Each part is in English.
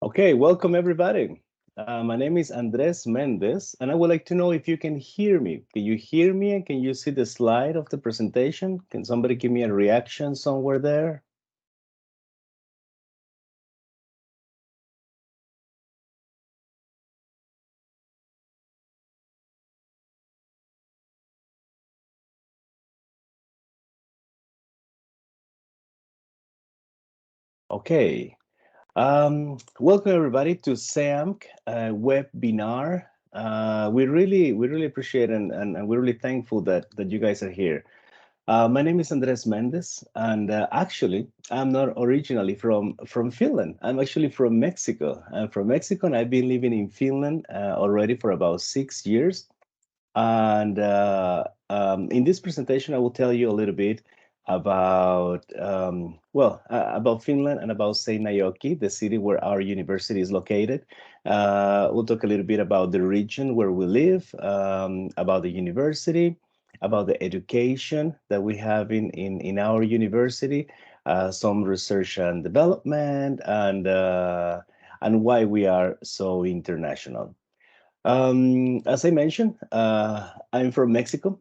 Okay, welcome everybody. My name is Andres Mendez, and I would like to know if you can hear me. Can you hear me and can you see the slide of the presentation? Can somebody give me a reaction somewhere there? Okay. Welcome everybody to SeAMK webinar. We really appreciate and we're really thankful that you guys are here. My name is Andres Mendez, and actually, I'm not originally from Finland. I'm actually from Mexico. I'm from Mexico, and I've been living in Finland already for about 6 years. And in this presentation, I will tell you a little bit about about Finland and about Seinäjoki, the city where our university is located. We'll talk a little bit about the region where we live, about the university, about the education that we have in our university, some research and development, and why we are so international. As I mentioned, I'm from Mexico,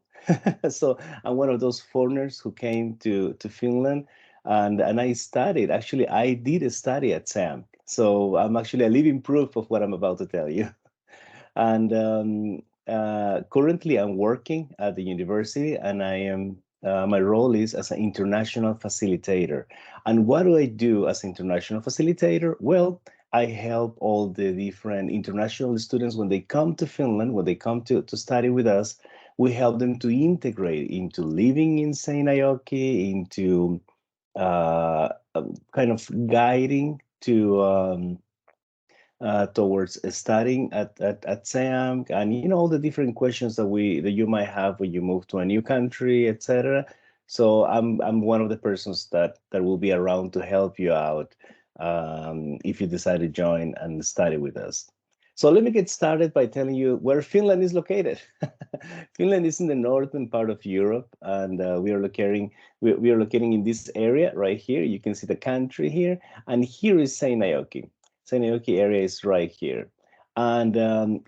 so I'm one of those foreigners who came to Finland, and I studied. Actually, I did a study at SAM, so I'm actually a living proof of what I'm about to tell you. And currently, I'm working at the university, and I am. My role is as an international facilitator. And what do I do as international facilitator? Well, I help all the different international students when they come to Finland, when they come to study with us. We help them to integrate into living in Seinäjoki, into kind of guiding towards studying at SeAMK, and all the different questions that you might have when you move to a new country, etc. So I'm one of the persons that will be around to help you out if you decide to join and study with us. So let me get started by telling you where Finland is located. Finland is in the northern part of Europe, and we are locating in this area right here. You can see the country here, and here is Seinäjoki. Seinäjoki area is right here. And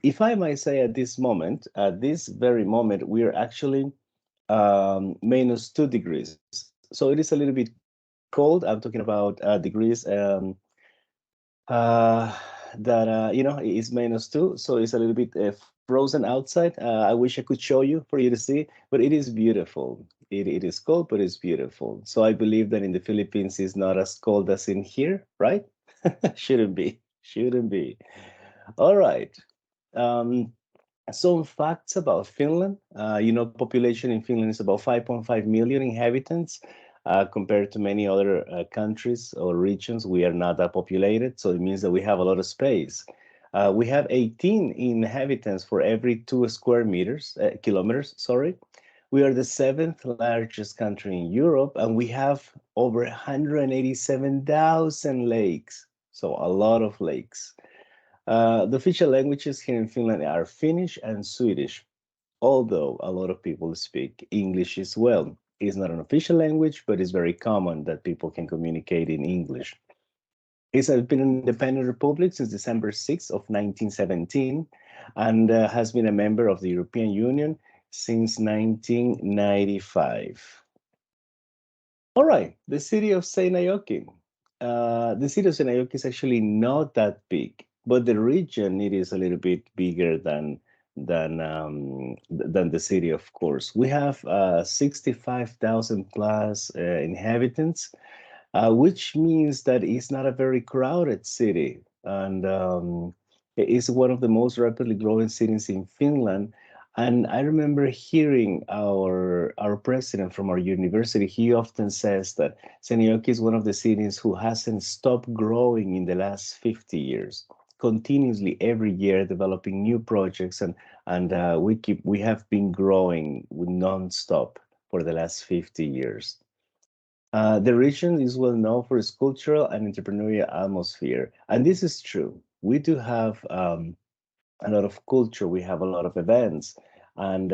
if I might say at this very moment, we are actually -2 degrees. So it is a little bit cold. I'm talking about degrees that, is -2. So it's a little bit frozen outside. I wish I could show you for you to see, but it is beautiful. It is cold, but it's beautiful. So I believe that in the Philippines it's not as cold as in here, right? Shouldn't be. Shouldn't be. All right. Um, some facts about Finland. Population in Finland is about 5.5 million inhabitants. Compared to many other countries or regions, we are not that populated, so it means that we have a lot of space. We have 18 inhabitants for every 2 kilometers. Sorry, we are the seventh largest country in Europe, and we have over 187,000 lakes. So a lot of lakes. The official languages here in Finland are Finnish and Swedish, although a lot of people speak English as well. It's not an official language, but it's very common that people can communicate in English. It's been an independent republic since December 6th of 1917 and has been a member of the European Union since 1995. All right, the city of Seinäjoki. The city of Seinäjoki is actually not that big, but the region it is a little bit bigger than the city, of course. We have 65,000 plus inhabitants, which means that it's not a very crowded city, and it is one of the most rapidly growing cities in Finland. And I remember hearing our president from our university. He often says that Seinäjoki is one of the cities who hasn't stopped growing in the last 50 years, continuously every year developing new projects, and we have been growing non-stop for the last 50 years. The region is well known for its cultural and entrepreneurial atmosphere, and this is true. We do have a lot of culture. We have a lot of events, and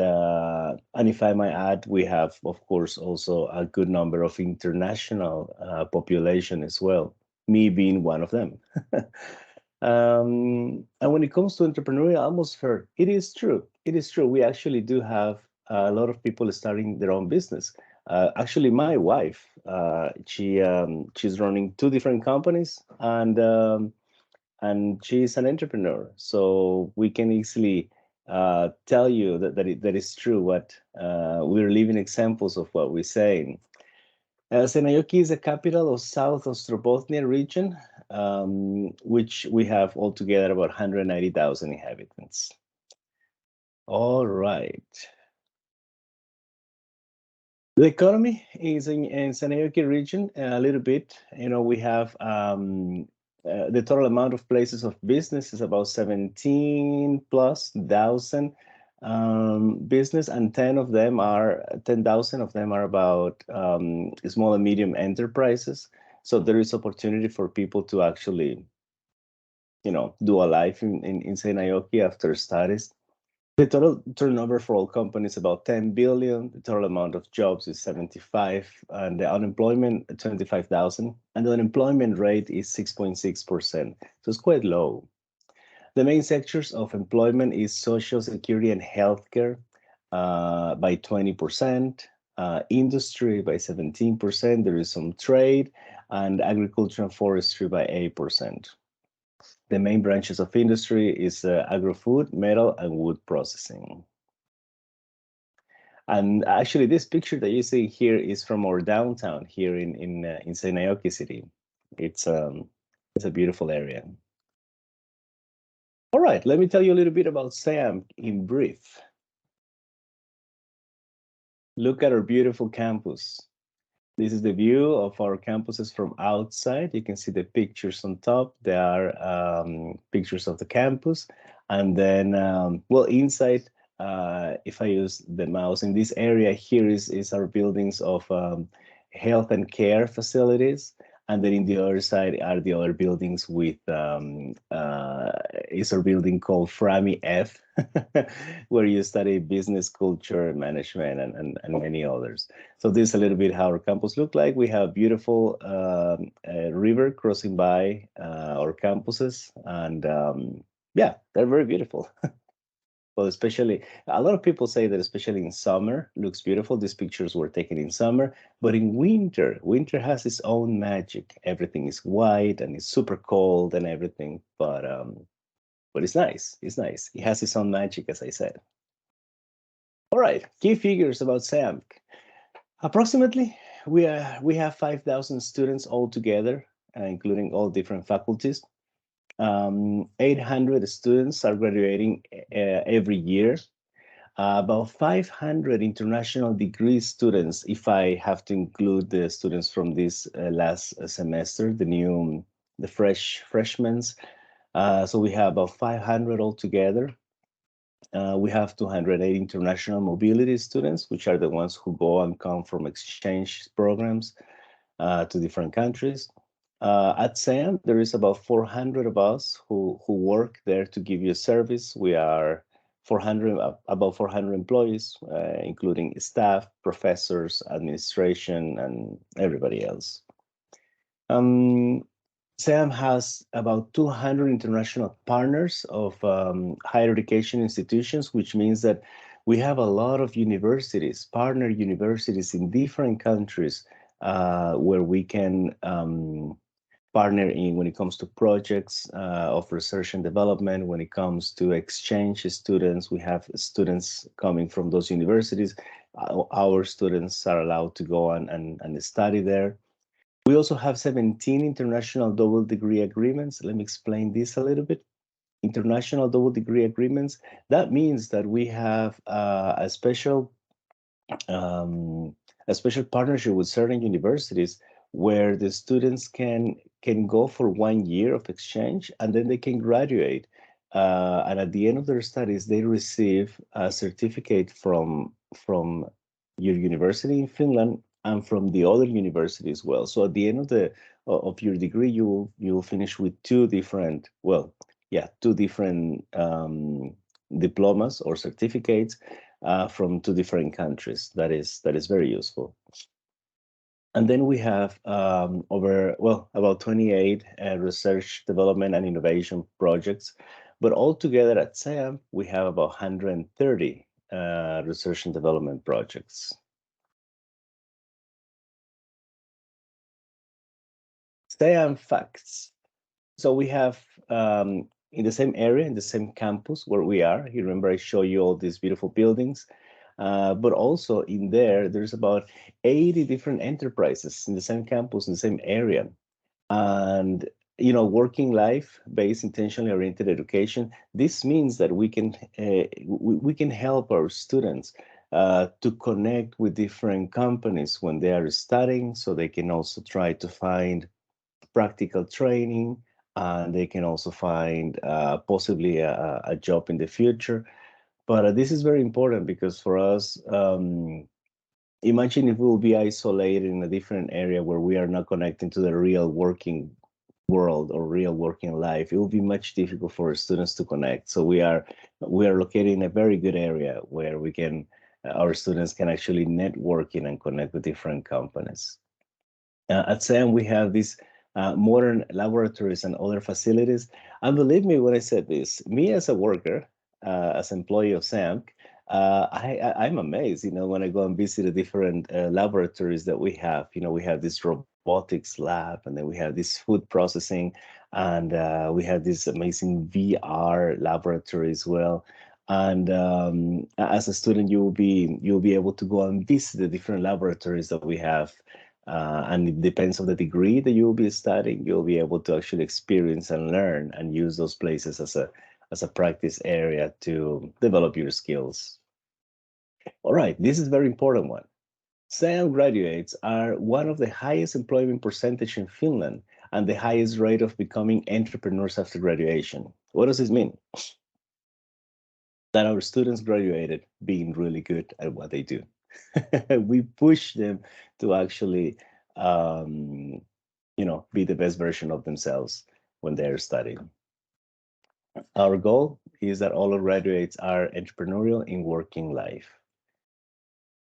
if I might add, we have, of course, also a good number of international population as well. Me being one of them. And when it comes to entrepreneurial atmosphere, it is true. It is true. We actually do have a lot of people starting their own business. Actually, my wife, she's running two different companies, and she's an entrepreneur. So we can easily tell you that is true. What we're living examples of what we're saying. Seinäjoki is the capital of South Ostrobothnia region, which we have altogether about 190,000 inhabitants. All right. The economy is in Seinäjoki region a little bit. We have the total amount of places of business is about 17 plus thousand business, and 10,000 of them are about small and medium enterprises. So there is opportunity for people to actually, do a life in Seinäjoki after studies. The total turnover for all companies is about 10 billion. The total amount of jobs is 75, and the unemployment 25,000, and the unemployment rate is 6.6%. So it's quite low. The main sectors of employment is social security and healthcare by 20%, industry by 17%. There is some trade, and agriculture and forestry by 8%. The main branches of industry is agro-food, metal, and wood processing. And actually, this picture that you see here is from our downtown here in Seinäjoki city. It's a beautiful area. All right, let me tell you a little bit about SeAMK in brief. Look at our beautiful campus. This is the view of our campuses from outside. You can see the pictures on top. There are pictures of the campus. And then, inside, if I use the mouse, in this area here is our buildings of health and care facilities. And then in the other side are the other buildings with, is our building called Frami F, where you study business, culture, management, and many others. So this is a little bit how our campus look like. We have beautiful river crossing by our campuses, and yeah, they're very beautiful. Well, especially, a lot of people say that especially in summer, looks beautiful. These pictures were taken in summer, but in winter has its own magic. Everything is white and it's super cold and everything, but it's nice. It's nice. It has its own magic, as I said. All right, key figures about SeAMK. Approximately, we have 5,000 students altogether, including all different faculties. 800 students are graduating every year. About 500 international degree students, if I have to include the students from this last semester, the freshmen. So we have about 500 altogether. We have 208 international mobility students, which are the ones who go and come from exchange programs to different countries. At SeAMK, there is about 400 of us who work there to give you service. We are about 400 employees, including staff, professors, administration, and everybody else. SeAMK has about 200 international partners of higher education institutions, which means that we have a lot of universities, partner universities in different countries where we can partner in when it comes to projects of research and development. When it comes to exchange students, we have students coming from those universities. Our students are allowed to go and study there. We also have 17 international double degree agreements. Let me explain this a little bit. International double degree agreements, that means that we have a special partnership with certain universities where the students can go for 1 year of exchange, and then they can graduate. And at the end of their studies, they receive a certificate from your university in Finland and from the other university as well. So at the end of your degree, you will finish with two different diplomas or certificates from two different countries. That is very useful. And then we have about 28 research, development, and innovation projects. But altogether at SeAMK, we have about 130 research and development projects. SeAMK facts. So we have in the same area, in the same campus where we are. You remember I showed you all these beautiful buildings. But also in there's about 80 different enterprises in the same campus, in the same area. And working life based intentionally oriented education, this means that we can help our students to connect with different companies when they are studying, so they can also try to find practical training, and they can also find possibly a job in the future. But this is very important because for us, imagine if we will be isolated in a different area where we are not connecting to the real working world or real working life. It will be much difficult for students to connect. So we are located in a very good area where we can our students can actually networking and connect with different companies. At SAM, we have these modern laboratories and other facilities. And believe me when I said this, me as a worker, as employee of SAMK, I'm amazed, when I go and visit the different laboratories that we have. We have this robotics lab, and then we have this food processing, and we have this amazing VR laboratory as well. And as a student, you'll be able to go and visit the different laboratories that we have. And it depends on the degree that you will be studying. You'll be able to actually experience and learn and use those places as a practice area to develop your skills. All right, this is a very important one. SeAMK graduates are one of the highest employment percentage in Finland and the highest rate of becoming entrepreneurs after graduation. What does this mean? That our students graduated being really good at what they do. We push them to actually, be the best version of themselves when they're studying. Our goal is that all our graduates are entrepreneurial in working life.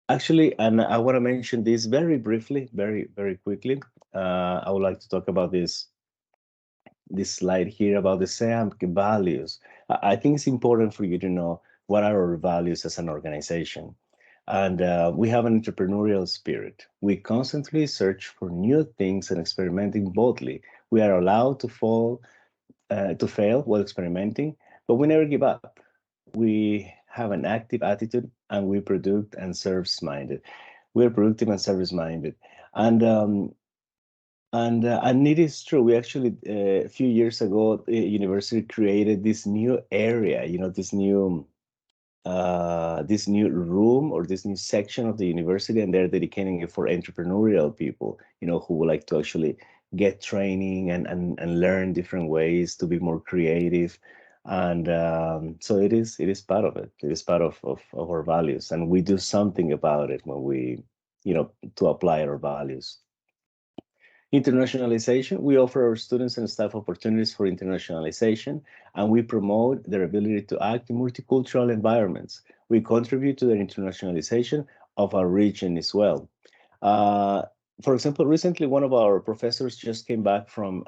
Actually, and I want to mention this very briefly, very, very quickly. I would like to talk about this slide here about the SeAMK values. I think it's important for you to know what are our values as an organization. And we have an entrepreneurial spirit. We constantly search for new things and experimenting boldly. We are allowed to fail while experimenting, but we never give up. We have an active attitude, and we produce and service minded. We're productive and service minded, and it is true. We actually a few years ago, the university created this new area. This new room or this new section of the university, and they're dedicating it for entrepreneurial people, who would like to actually get training and learn different ways to be more creative. And so it is part of it. It is part of our values, and we do something about it when we, to apply our values. Internationalization, we offer our students and staff opportunities for internationalization, and we promote their ability to act in multicultural environments. We contribute to the internationalization of our region as well. For example, recently one of our professors just came back from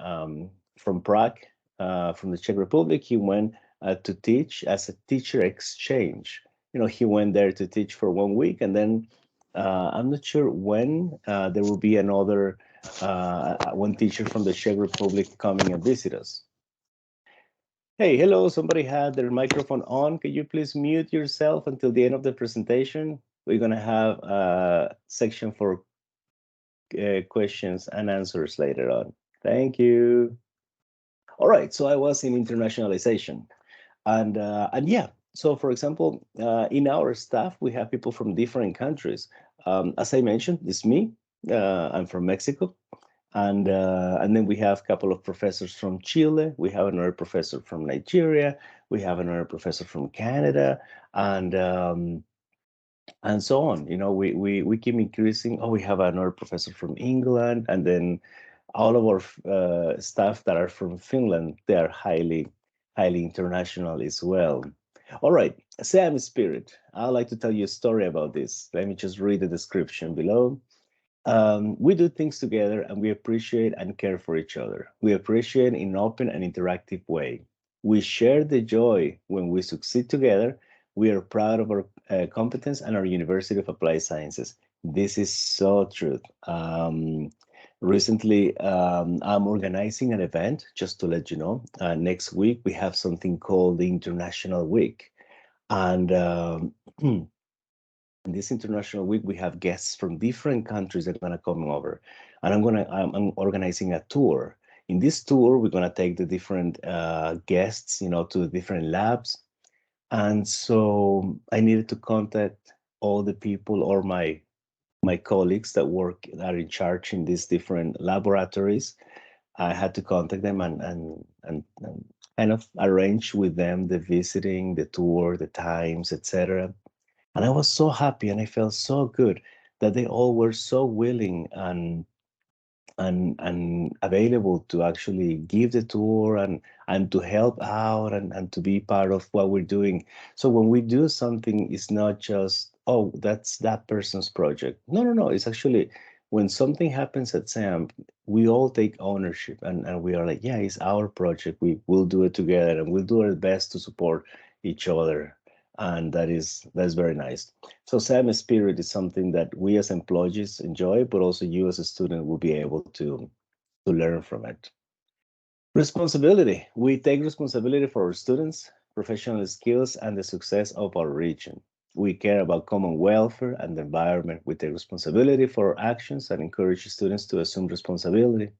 Prague, from the Czech Republic. He went to teach as a teacher exchange. He went there to teach for 1 week, and then I'm not sure when there will be another one teacher from the Czech Republic coming and visit us. Hey, hello, somebody had their microphone on. Can you please mute yourself until the end of the presentation? We're gonna have a section for questions and answers later on. Thank you. All right, so I was in internationalization. And yeah, so for example, in our staff, we have people from different countries. As I mentioned, it's me. I'm from Mexico. And then we have a couple of professors from Chile. We have another professor from Nigeria. We have another professor from Canada, and so on. We keep increasing. Oh, we have another professor from England, and then all of our staff that are from Finland. They are highly international as well. All right, SeAMK spirit. I'd like to tell you a story about this. Let me just read the description below. We do things together and we appreciate and care for each other. We appreciate in an open and interactive way. We share the joy when we succeed together. We are proud of our competence and our University of Applied Sciences. This is so true. Recently, I'm organizing an event, just to let you know. Next week, we have something called the International Week. And in this International Week, we have guests from different countries that are going to come over. And I'm organizing a tour. In this tour, we're going to take the different guests, to the different labs. And so I needed to contact all the people or my colleagues that are in charge in these different laboratories. I had to contact them and kind of arrange with them the visiting, the tour, the times, etc. And I was so happy and I felt so good that they all were so willing and available to actually give the tour and to help out and to be part of what we're doing. So when we do something, it's not just, oh, that's that person's project. No. It's actually when something happens at SeAMK, we all take ownership and we are like, yeah, it's our project. We will do it together and we'll do our best to support each other. And that's very nice. So SAM spirit is something that we as employees enjoy, but also you as a student will be able to learn from it. Responsibility. We take responsibility for our students, professional skills, and the success of our region. We care about common welfare and the environment. We take responsibility for our actions and encourage students to assume responsibility.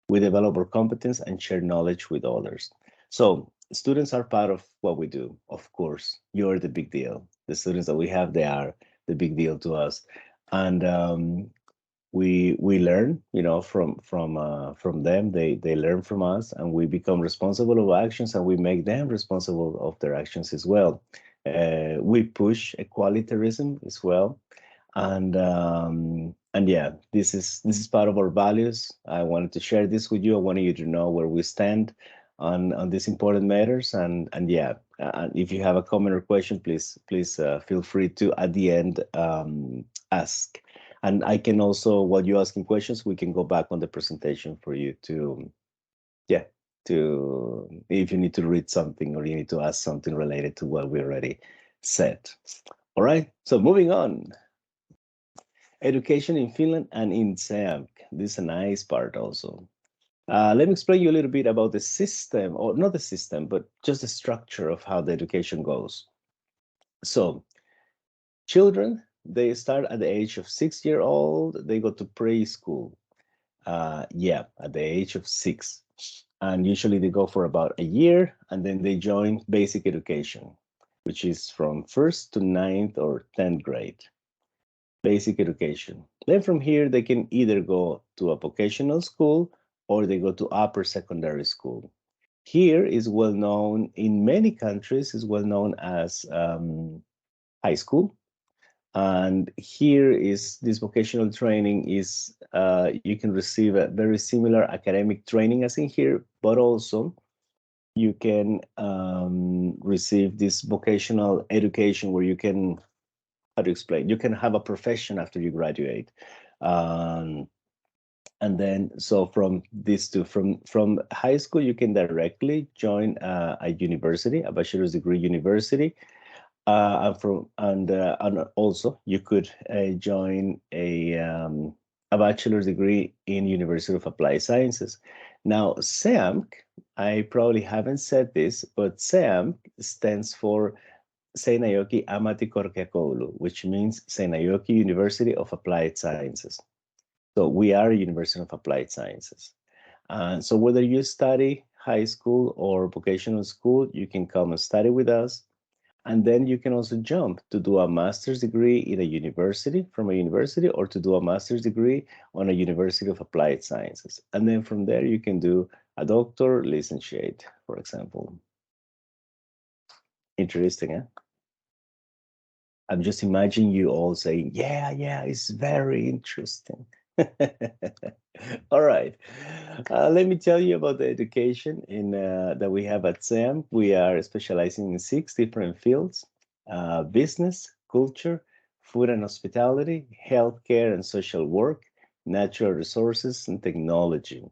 We develop our competence and share knowledge with others. So students are part of what we do. Of course, you're the big deal. The students that we have, they are the big deal to us. And we learn, from them. They learn from us, and we become responsible of actions, and we make them responsible of their actions as well. We push equalitarianism as well, and yeah, this is part of our values. I wanted to share this with you. I wanted you to know where we stand on these important matters, and yeah, if you have a comment or question, please feel free to at the end ask. And I can also, while you're asking questions, we can go back on the presentation for you to, yeah, to if you need to read something or you need to ask something related to what we already said. All right, so moving on. Education in Finland and in SeAMK. This is a nice part also. Let me explain you a little bit about the system, or not the system, but just the structure of how the education goes. So children, they start at the age of 6 years old, they go to preschool. Yeah, at the age of 6. And usually they go for about a year and then they join basic education, which is from 1st to 9th or 10th grade. Basic education. Then from here, they can either go to a vocational school or they go to upper secondary school. Here is well known, in many countries, is well known as high school. And here is this vocational training is, you can receive a very similar academic training as in here, but also you can receive this vocational education where you can, how to explain, you can have a profession after you graduate. And then, so from these two, from high school, you can directly join a university, a bachelor's degree university. And also you could join a bachelor's degree in University of Applied Sciences. Now, SeAMK, I probably haven't said this, but SeAMK stands for Seinäjoki Ammattikorkeakoulu, which means Seinäjoki University of Applied Sciences. So we are a University of Applied Sciences. So whether you study high school or vocational school, you can come and study with us. And then you can also jump to do a master's degree in a university, from a university, or to do a master's degree on a University of Applied Sciences. And then from there, you can do a doctor, licentiate, for example. Interesting, eh? I'm just imagining you all saying, yeah, it's very interesting. All right. Let me tell you about the education that we have at SeAMK. We are specializing in 6 different fields: business, culture, food and hospitality, healthcare and social work, natural resources, and technology.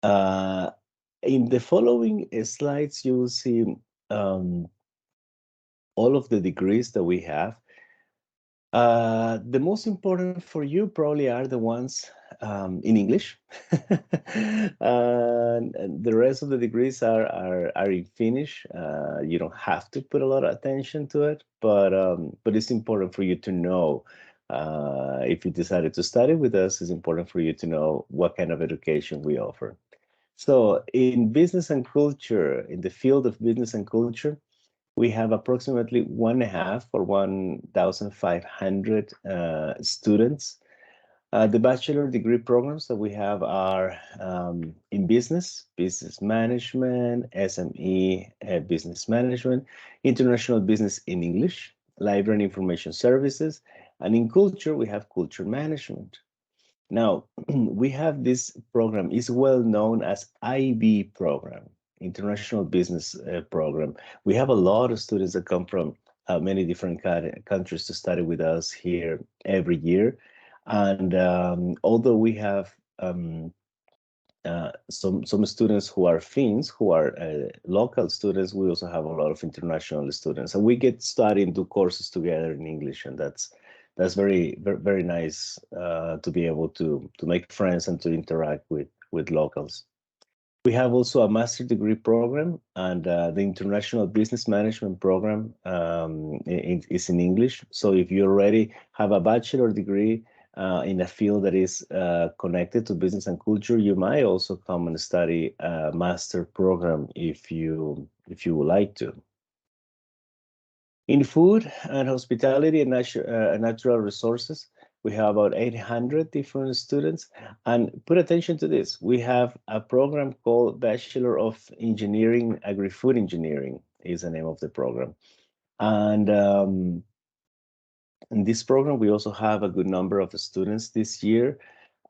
In the following slides, you will see all of the degrees that we have. The most important for you probably are the ones in English. And the rest of the degrees are in Finnish. You don't have to put a lot of attention to it, but it's important for you to know. If you decided to study with us, it's important for you to know what kind of education we offer. So in business and culture, in the field of business and culture, we have approximately 1.5 or 1,500 students. The bachelor degree programs that we have are in business management, SME, business management, international business in English, library and information services, and in culture, we have culture management. Now, we have this program, is well known as IB program, International Business Program. We have a lot of students that come from many different countries to study with us here every year. And although we have some students who are Finns, who are local students, we also have a lot of international students. And we get started and do courses together in English, and that's very nice to be able to make friends and to interact with locals. We have also a master degree program, and the International Business Management program is in English. So if you already have a bachelor degree in a field that is connected to business and culture, you might also come and study a master program if you would like to. In food and hospitality and natural resources, we have about 800 different students. And put attention to this. We have a program called Bachelor of Engineering, Agri-Food Engineering is the name of the program. And in this program, we also have a good number of students this year.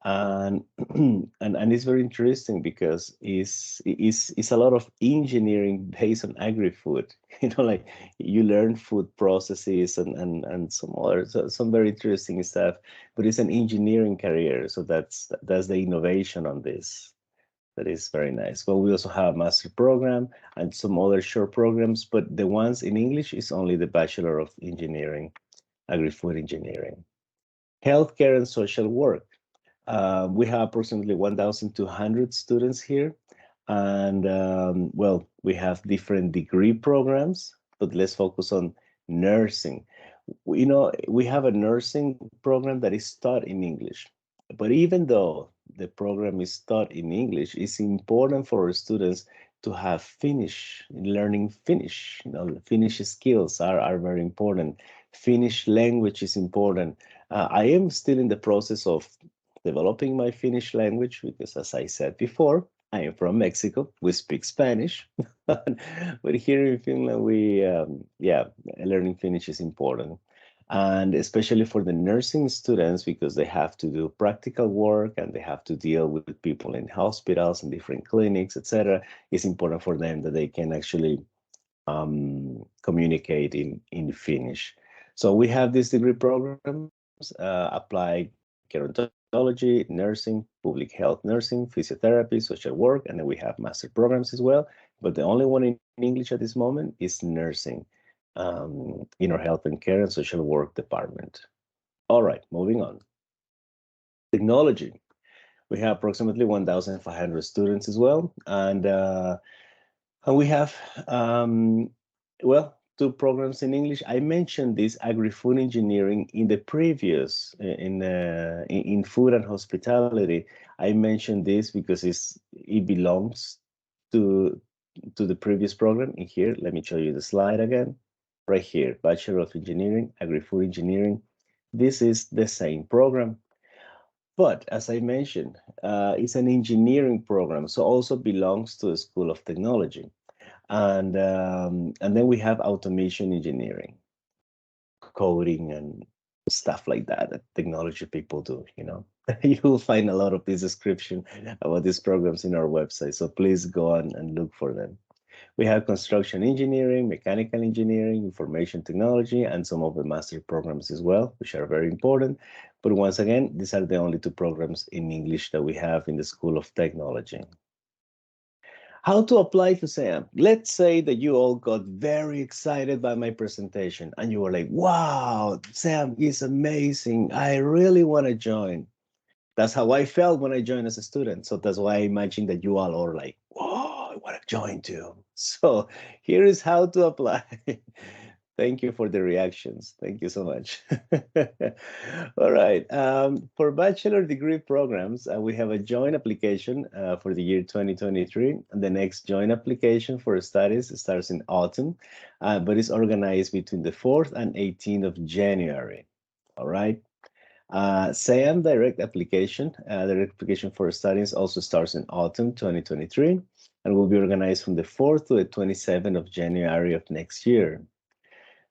And and it's very interesting because it's a lot of engineering based on agri-food. Like you learn food processes and some very interesting stuff, but it's an engineering career, so that's the innovation on this. That is very nice. But we also have a master program and some other short programs, but the ones in English is only the Bachelor of Engineering, Agri-Food Engineering. Healthcare and social work. We have approximately 1,200 students here. And well, we have different degree programs, but let's focus on nursing. We have a nursing program that is taught in English. But even though the program is taught in English, it's important for our students to have Finnish, learning Finnish. Finnish skills are very important. Finnish language is important. I am still in the process of developing my Finnish language because, as I said before, I am from Mexico. We speak Spanish, but here in Finland, learning Finnish is important. And especially for the nursing students, because they have to do practical work and they have to deal with people in hospitals and different clinics, etc. It's important for them that they can actually communicate in Finnish. So we have these degree programs, applied gerontology, nursing, public health nursing, physiotherapy, social work, and then we have master programs as well. But the only one in English at this moment is nursing in our health and care and social work department. All right, moving on. Technology. We have approximately 1,500 students as well, and we have well, 2 programs in English. I mentioned this agri-food engineering in the previous in food and hospitality. I mentioned this because it belongs to the previous program. In here, let me show you the slide again. Right here, Bachelor of Engineering, Agri-Food Engineering. This is the same program. But as I mentioned, it's an engineering program, so also belongs to the School of Technology. And then we have automation engineering, coding and stuff like that technology people do. You will find a lot of this description about these programs in our website, so please go on and look for them. We have construction engineering, mechanical engineering, information technology, and some of the master programs as well, which are very important. But once again, these are the only 2 programs in English that we have in the School of Technology. How to apply to SeAMK? Let's say that you all got very excited by my presentation and you were like, wow, SeAMK is amazing. I really want to join. That's how I felt when I joined as a student. So that's why I imagine that you all are like, whoa, I want to join too. So here is how to apply. Thank you for the reactions. Thank you so much. All right. For bachelor degree programs, we have a joint application for the year 2023. And the next joint application for studies starts in autumn, but it's organized between the 4th and 18th of January. All right. SeAMK direct application for studies also starts in autumn 2023 and will be organized from the 4th to the 27th of January of next year.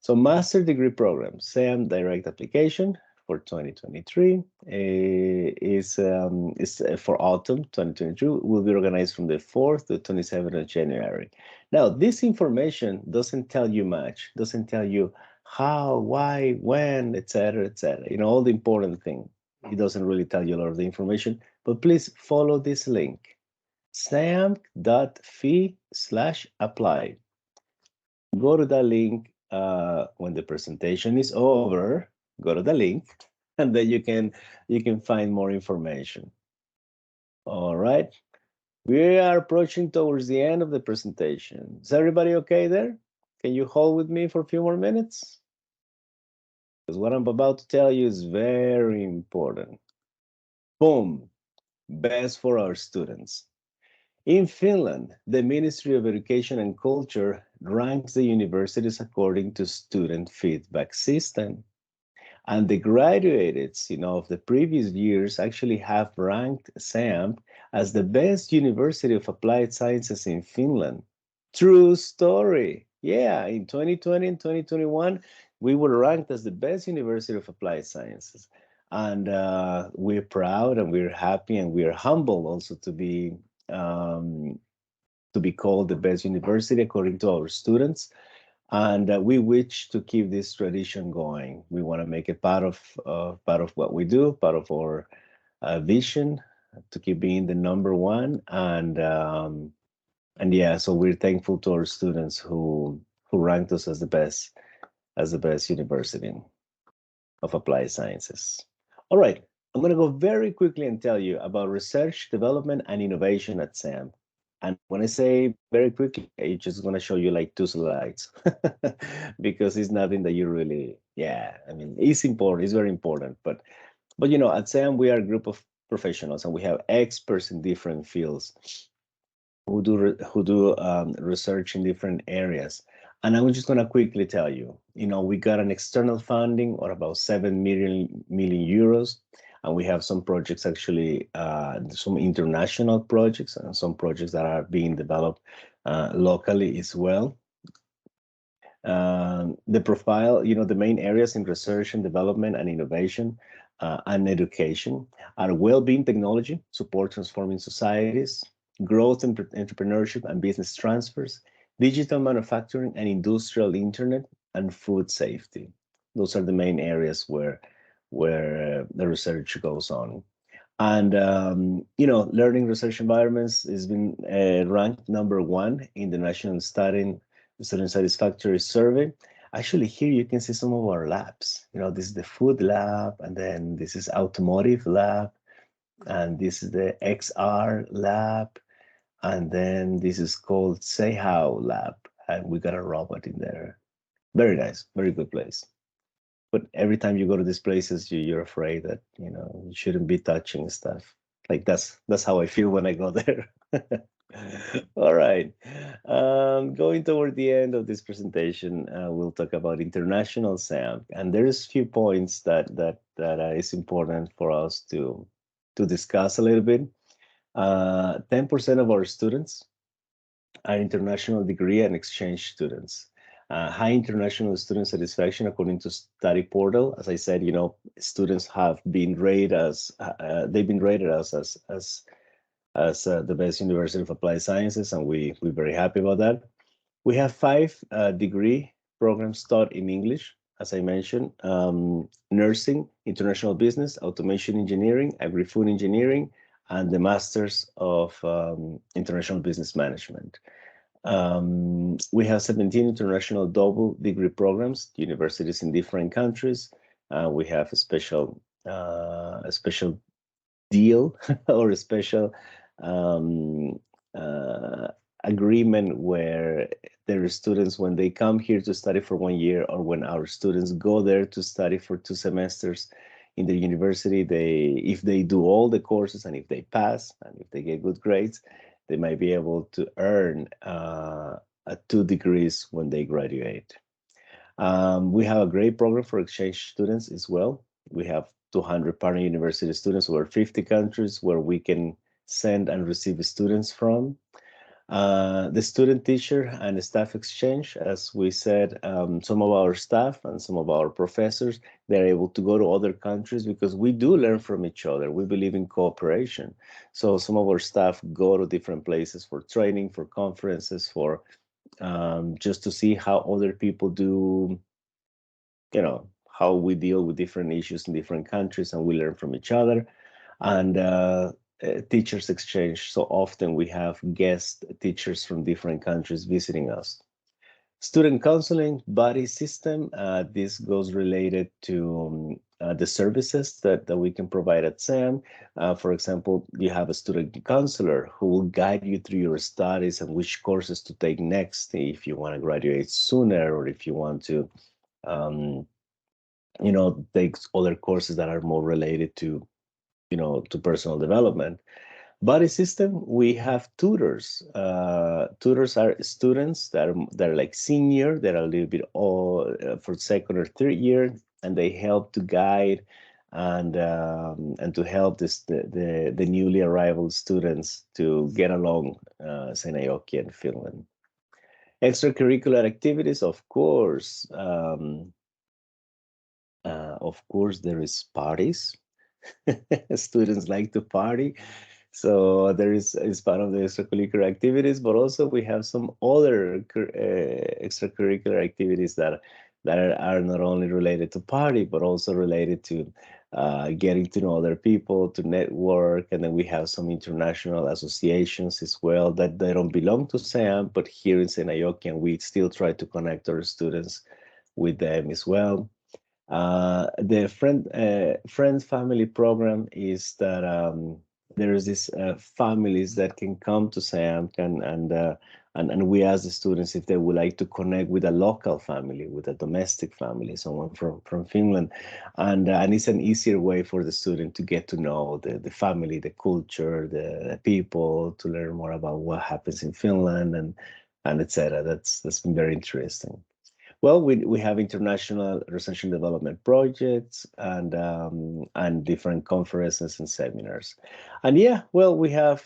So master degree program, SeAMK direct application for 2023 is for autumn 2022, will be organized from the 4th to 27th of January. Now, this information doesn't tell you much, doesn't tell you how, why, when, etc., etc. You know, all the important thing. It doesn't really tell you a lot of the information, but please follow this link, seamk.fi/apply. Go to that link when the presentation is over. Go to the link, and then you can find more information. All right. We are approaching towards the end of the presentation. Is everybody okay there? Can you hold with me for a few more minutes? Because what I'm about to tell you is very important. Boom. Best for our students. In Finland, the Ministry of Education and Culture ranks the universities according to student feedback system. And the graduates, of the previous years actually have ranked SeAMK as the best university of applied sciences in Finland. True story. Yeah, in 2020 and 2021, we were ranked as the best university of applied sciences. And we're proud and we're happy and we're humble also to be called the best university according to our students. And we wish to keep this tradition going. We want to make it part of what we do, part of our vision to keep being the number one. And yeah, so we're thankful to our students who ranked us as the best university of applied sciences. All right, I'm going to go very quickly and tell you about research, development, and innovation at SeAMK. And when I say very quickly, I'm just going to show you like 2 slides because it's nothing that you really, it's important, it's very important. But at SeAMK, we are a group of professionals and we have experts in different fields who do research in different areas. And I'm just going to quickly tell you, we got an external funding of about 7 million euros. And we have some projects actually, some international projects and some projects that are being developed locally as well. The profile, the main areas in research and development and innovation and education are well-being technology, support transforming societies, growth and entrepreneurship and business transfers, digital manufacturing and industrial internet, and food safety. Those are the main areas where the research goes on. And, learning research environments has been ranked #1 in the National Student Satisfactory Survey. Actually, here you can see some of our labs. This is the food lab, and then this is automotive lab, and this is the XR lab, and then this is called Say How lab, and we got a robot in there. Very nice, very good place. But every time you go to these places, you're afraid that you shouldn't be touching stuff. Like that's how I feel when I go there. All right. Going toward the end of this presentation, we'll talk about international SeAMK, and there's a few points that is important for us to discuss a little bit. 10% of our students are international degree and exchange students. High international student satisfaction according to study portal. As I said, students have been rated as they've been rated as the best university of applied sciences, and we're very happy about that. We have 5 degree programs taught in English, as I mentioned, nursing, international business, automation engineering, agri-food engineering, and the Masters of International Business Management. We have 17 international double degree programs, universities in different countries. We have a special deal or a special agreement where there are students, when they come here to study for 1 year, or when our students go there to study for 2 semesters in the university, if they do all the courses and if they pass and if they get good grades, they might be able to earn 2 degrees when they graduate. We have a great program for exchange students as well. We have 200 partner university students over 50 countries where we can send and receive students from. The student, teacher, and the staff exchange, as we said, some of our staff and some of our professors, they're able to go to other countries because we do learn from each other. We believe in cooperation. So some of our staff go to different places for training, for conferences, for just to see how other people do, how we deal with different issues in different countries, and we learn from each other. And teachers exchange. So often we have guest teachers from different countries visiting us. Student counseling buddy system. This goes related to the services that we can provide at SeAMK. For example, you have a student counselor who will guide you through your studies and which courses to take next if you want to graduate sooner, or if you want to take other courses that are more related to to personal development. Buddy system, we have tutors. Tutors are students that are like senior, that are a little bit for second or third year, and they help to guide and to help the newly arrival students to get along Seinäjoki and Finland. Extracurricular activities, of course. Of course, there is parties. Students like to party, so there is part of the extracurricular activities, but also we have some other extracurricular activities that are not only related to party, but also related to getting to know other people, to network. And then we have some international associations as well that they don't belong to SeAMK, but here in Seinäjoki, and we still try to connect our students with them as well. The friend family program is that there is this families that can come to SeAMK, and we ask the students if they would like to connect with a local family, with a domestic family, someone from Finland, and it's an easier way for the student to get to know the family, the culture, the people, to learn more about what happens in Finland and etc. That's been very interesting. Well, we have international research and development projects and different conferences and seminars. And yeah, well, we have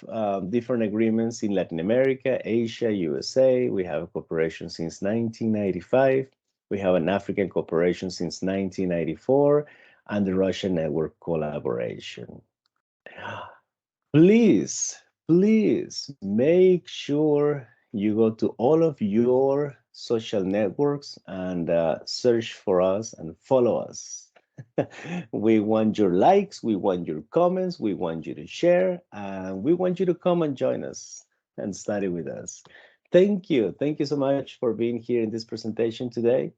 different agreements in Latin America, Asia, USA. We have a cooperation since 1995. We have an African cooperation since 1994, and the Russian network collaboration. Please make sure you go to all of your social networks and search for us and follow us. We want your likes, we want your comments, we want you to share, and we want you to come and join us and study with us. Thank you so much for being here in this presentation today.